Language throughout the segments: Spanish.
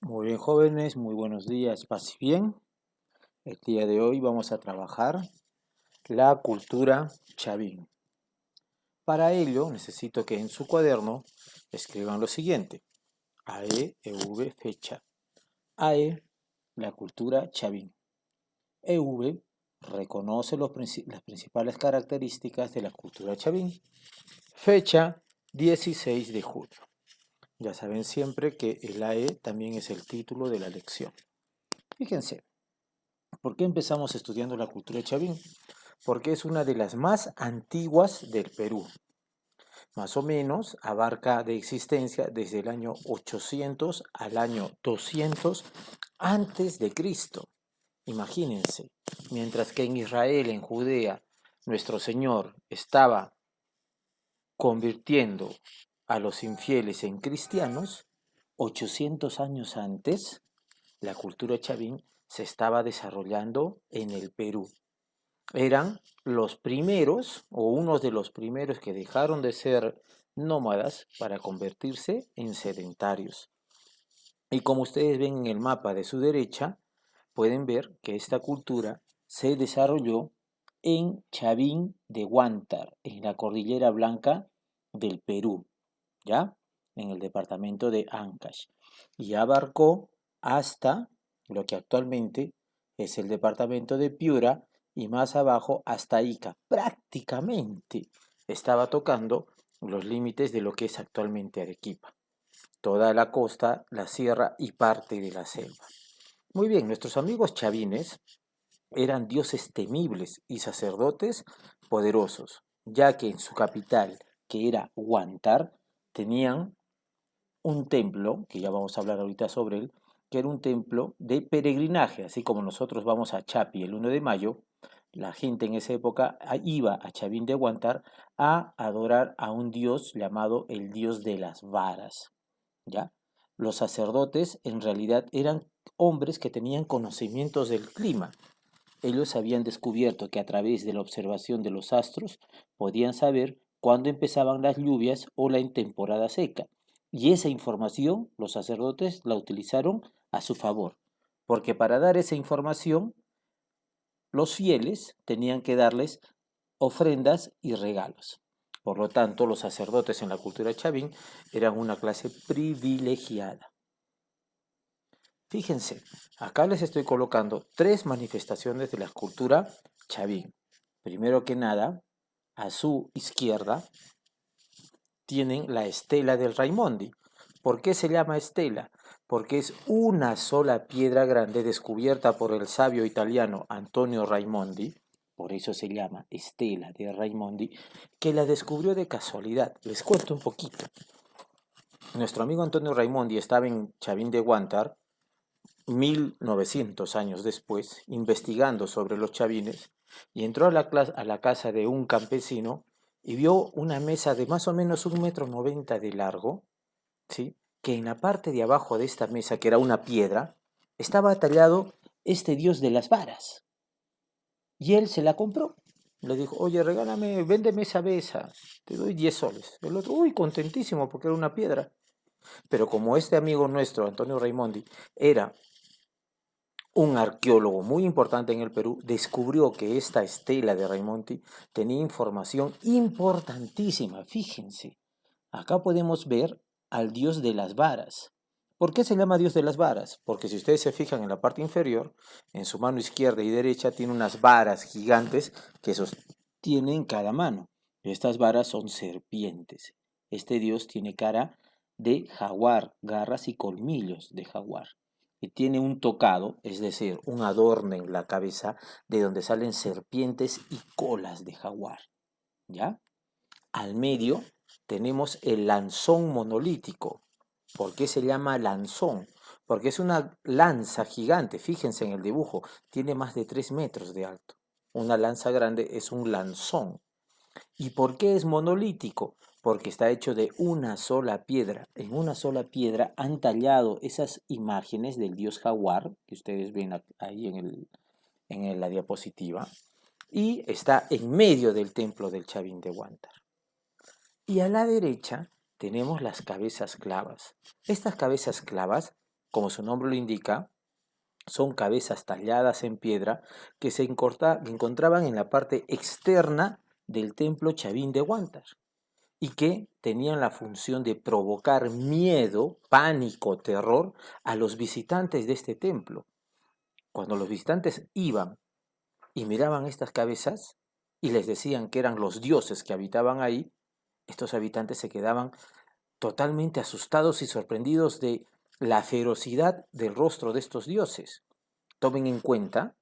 Muy bien, jóvenes, muy buenos días, paz y bien. El día de hoy vamos a trabajar la cultura chavín. Para ello necesito que en su cuaderno escriban lo siguiente: AE, EV, fecha. AE, la cultura chavín. EV, reconoce las principales características de la cultura chavín. Fecha, 16 de julio. Ya saben siempre que el AE también es el título de la lección. Fíjense. ¿Por qué empezamos estudiando la cultura chavín? Porque es una de las más antiguas del Perú. Más o menos abarca de existencia desde el año 800 al año 200 antes de Cristo. Imagínense, mientras que en Israel, en Judea, nuestro Señor estaba convirtiendo a los infieles en cristianos, 800 años antes, la cultura chavín se estaba desarrollando en el Perú. Eran los primeros o unos de los primeros que dejaron de ser nómadas para convertirse en sedentarios. Y como ustedes ven en el mapa de su derecha, pueden ver que esta cultura se desarrolló en Chavín de Huántar, en la Cordillera Blanca del Perú, ¿ya? En el departamento de Ancash. Y abarcó hasta lo que actualmente es el departamento de Piura y más abajo hasta Ica. Prácticamente estaba tocando los límites de lo que es actualmente Arequipa. Toda la costa, la sierra y parte de la selva. Muy bien, nuestros amigos chavines eran dioses temibles y sacerdotes poderosos, ya que en su capital, que era Huántar, tenían un templo, que ya vamos a hablar ahorita sobre él, que era un templo de peregrinaje, así como nosotros vamos a Chapi el 1 de mayo, la gente en esa época iba a Chavín de Huántar a adorar a un dios llamado el dios de las varas, ¿ya? Los sacerdotes en realidad eran hombres que tenían conocimientos del clima. Ellos habían descubierto que a través de la observación de los astros podían saber cuándo empezaban las lluvias o la temporada seca. Y esa información los sacerdotes la utilizaron a su favor, porque para dar esa información los fieles tenían que darles ofrendas y regalos. Por lo tanto, los sacerdotes en la cultura chavín eran una clase privilegiada. Fíjense, acá les estoy colocando tres manifestaciones de la cultura chavín. Primero que nada, a su izquierda tienen la estela del Raimondi. ¿Por qué se llama estela? Porque es una sola piedra grande descubierta por el sabio italiano Antonio Raimondi, por eso se llama estela de Raimondi, que la descubrió de casualidad. Les cuento un poquito. Nuestro amigo Antonio Raimondi estaba en Chavín de Huántar 1900 años después, investigando sobre los chavines, y entró a la casa de un campesino y vio una mesa de más o menos 1,90 m de largo, ¿sí? Que en la parte de abajo de esta mesa, que era una piedra, estaba tallado este dios de las varas. Y él se la compró. Le dijo: oye, regálame, véndeme esa mesa, te doy 10 soles. El otro, uy, contentísimo porque era una piedra. Pero como este amigo nuestro, Antonio Raimondi, era un arqueólogo muy importante en el Perú, descubrió que esta estela de Raimondi tenía información importantísima. Fíjense, acá podemos ver al dios de las varas. ¿Por qué se llama dios de las varas? Porque si ustedes se fijan en la parte inferior, en su mano izquierda y derecha tiene unas varas gigantes que sostienen cada mano. Estas varas son serpientes. Este dios tiene cara de jaguar, garras y colmillos de jaguar. Y tiene un tocado, es decir, un adorno en la cabeza de donde salen serpientes y colas de jaguar. ¿Ya? Al medio tenemos el lanzón monolítico. ¿Por qué se llama lanzón? Porque es una lanza gigante, fíjense en el dibujo, tiene más de 3 metros de alto. Una lanza grande es un lanzón. ¿Y por qué es monolítico? Porque está hecho de una sola piedra. En una sola piedra han tallado esas imágenes del dios jaguar, que ustedes ven ahí en la diapositiva, y está en medio del templo del Chavín de Huántar. Y a la derecha tenemos las cabezas clavas. Estas cabezas clavas como su nombre lo indica, son cabezas talladas en piedra que se encontraban en la parte externa del templo Chavín de Huántar y que tenían la función de provocar miedo, pánico, terror a los visitantes de este templo. Cuando los visitantes iban y miraban estas cabezas y les decían que eran los dioses que habitaban ahí, estos habitantes se quedaban totalmente asustados y sorprendidos de la ferocidad del rostro de estos dioses. Tomen en cuenta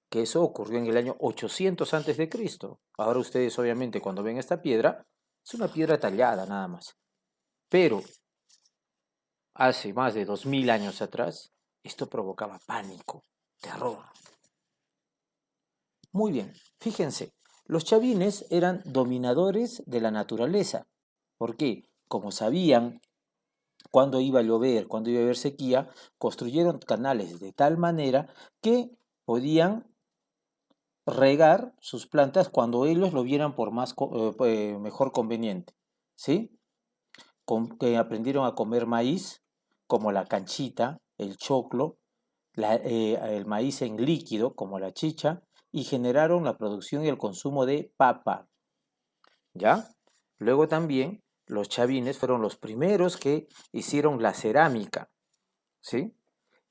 que eso ocurrió en el año 800 antes de Cristo. Ahora ustedes obviamente cuando ven esta piedra, es una piedra tallada nada más. Pero hace más de 2000 años atrás, esto provocaba pánico, terror. Muy bien, fíjense, los chavines eran dominadores de la naturaleza. ¿Por qué? Como sabían cuándo iba a llover, cuándo iba a haber sequía, construyeron canales de tal manera que podían regar sus plantas cuando ellos lo vieran por mejor conveniente, ¿sí? Que aprendieron a comer maíz, como la canchita, el choclo, el maíz en líquido, como la chicha, y generaron la producción y el consumo de papa, ¿ya? Luego también los chavines fueron los primeros que hicieron la cerámica, ¿sí?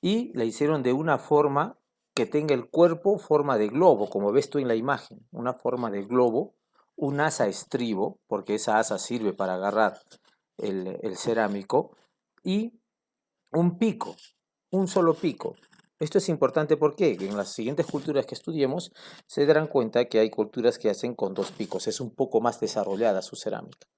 Y la hicieron de una forma que tenga el cuerpo forma de globo, como ves tú en la imagen, una forma de globo, un asa estribo, porque esa asa sirve para agarrar el cerámico, y un pico, un solo pico. Esto es importante porque en las siguientes culturas que estudiemos se darán cuenta que hay culturas que hacen con dos picos, es un poco más desarrollada su cerámica.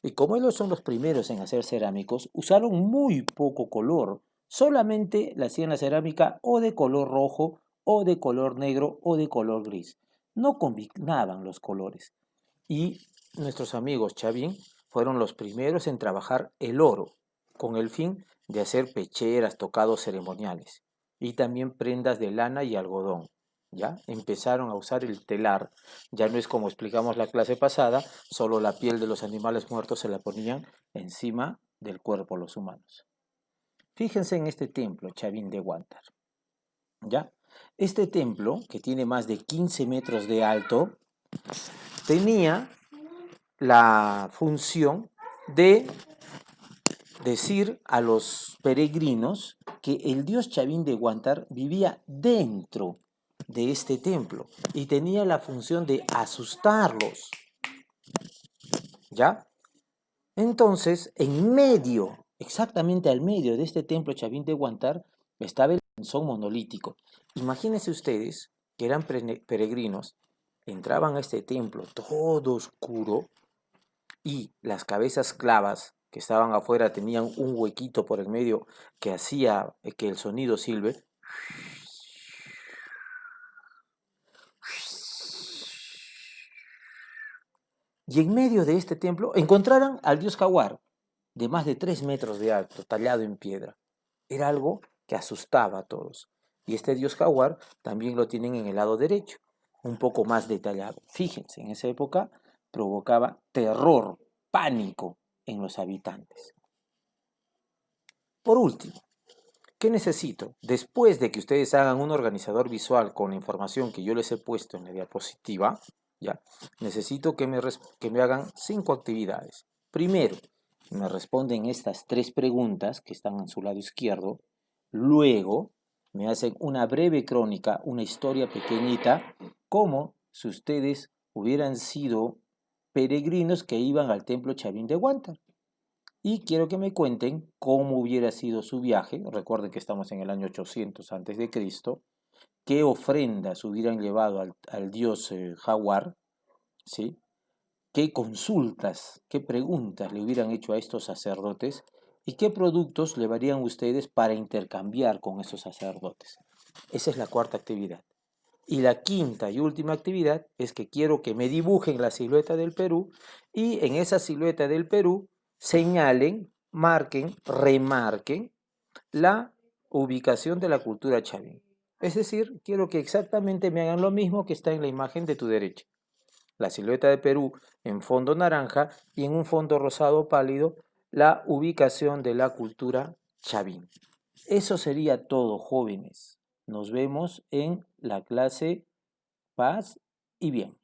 Y como ellos son los primeros en hacer cerámicos, usaron muy poco color, solamente la hacían la cerámica o de color rojo, o de color negro, o de color gris. No combinaban los colores. Y nuestros amigos Chavín fueron los primeros en trabajar el oro, con el fin de hacer pecheras, tocados ceremoniales, y también prendas de lana y algodón. ¿Ya? Empezaron a usar el telar. Ya no es como explicamos la clase pasada, solo la piel de los animales muertos se la ponían encima del cuerpo los humanos. Fíjense en este templo, Chavín de Huántar. ¿Ya? Este templo, que tiene más de 15 metros de alto, tenía la función de decir a los peregrinos que el dios Chavín de Huántar vivía dentro de este templo y tenía la función de asustarlos. ¿Ya? Entonces, en medio, exactamente al medio de este templo Chavín de Huántar, estaba el danzón monolítico. Imagínense ustedes que eran peregrinos, entraban a este templo todo oscuro y las cabezas clavas que estaban afuera tenían un huequito por el medio que hacía que el sonido silbe. Y en medio de este templo encontraron al dios jaguar, de más de 3 metros de alto, tallado en piedra. Era algo que asustaba a todos. Y este dios jaguar también lo tienen en el lado derecho, un poco más detallado. Fíjense, en esa época provocaba terror, pánico en los habitantes. Por último, ¿qué necesito? Después de que ustedes hagan un organizador visual con la información que yo les he puesto en la diapositiva, ya, necesito que me hagan 5 actividades. Primero, me responden estas 3 preguntas que están en su lado izquierdo. Luego, me hacen una breve crónica, una historia pequeñita, como si ustedes hubieran sido peregrinos que iban al templo Chavín de Huántar. Y quiero que me cuenten cómo hubiera sido su viaje. Recuerden que estamos en el año 800 antes de Cristo. Qué ofrendas hubieran llevado al dios jaguar, ¿sí? Qué consultas, qué preguntas le hubieran hecho a estos sacerdotes y qué productos llevarían ustedes para intercambiar con esos sacerdotes. Esa es la cuarta actividad. Y la quinta y última actividad es que quiero que me dibujen la silueta del Perú y en esa silueta del Perú señalen, marquen, remarquen la ubicación de la cultura Chavín. Es decir, quiero que exactamente me hagan lo mismo que está en la imagen de tu derecha. La silueta de Perú en fondo naranja y en un fondo rosado pálido la ubicación de la cultura Chavín. Eso sería todo, jóvenes. Nos vemos en la clase Paz y Bien.